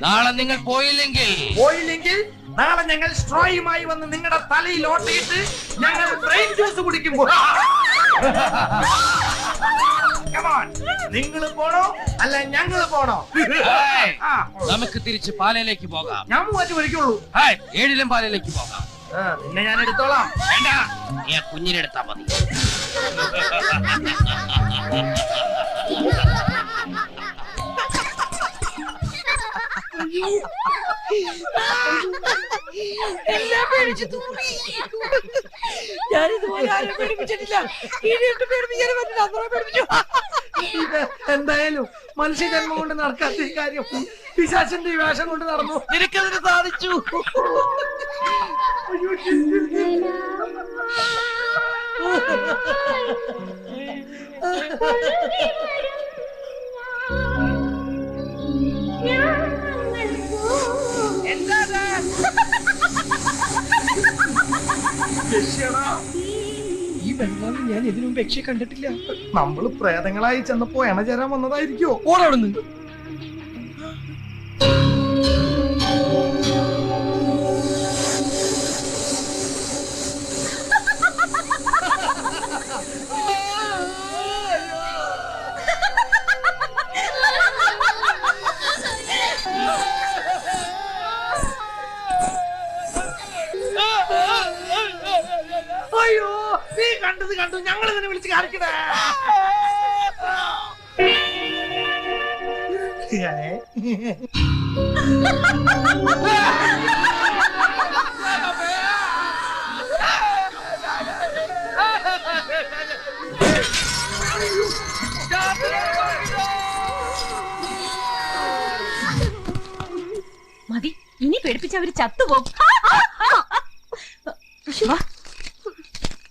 നാളെ നിങ്ങൾ പോയില്ലെങ്കിൽ നാളെ ഞങ്ങൾ സ്ട്രോയുമായി വന്ന് നിങ്ങളുടെ തലയിൽ ഓട്ടയിട്ട് ഞങ്ങൾ ബ്രെയിൻ ജ്യൂസ് കുടിക്കുമ്പോൾ നിങ്ങൾ പോണോ അല്ല ഞങ്ങൾ പോണോ? നമുക്ക് തിരിച്ച് പാലയിലേക്ക് പോകാം. ഞാൻ മൂവാറ്റ് വിളിക്കുള്ളൂ. 7 പാലയിലേക്ക് പോകാം. പിന്നെ ഞാൻ എടുത്തോളാം. വേണ്ട, നീ ആ കുഞ്ഞിനെടുത്താ മതി. എല്ലാം പേടിച്ചു തൂറി. ഞാനിതുപോലെ ആരും പേടിപ്പിച്ചിട്ടില്ല. എന്തായാലും മനുഷ്യജന്മം കൊണ്ട് നടക്കാത്ത ഈ കാര്യം പിശാചിന്റെ ഈ വേഷം കൊണ്ട് നടന്നു. നിനക്കതിന് സാധിച്ചു. ഈ ബംഗാളിൽ ഞാൻ ഇതിനു മുമ്പ് യക്ഷയെ കണ്ടിട്ടില്ല. നമ്മള് പ്രേതങ്ങളായി ചെന്നപ്പോ എണചേരാൻ വന്നതായിരിക്കോ? ഓടവിടുന്ന്. അയ്യോ, നീ കണ്ടത് കണ്ടു, ഞങ്ങൾ ഇതിനെ വിളിച്ച് കാണിക്കണേ. മതി, ഇനി പേടിപ്പിച്ച് അവര് ചത്തുപോകും.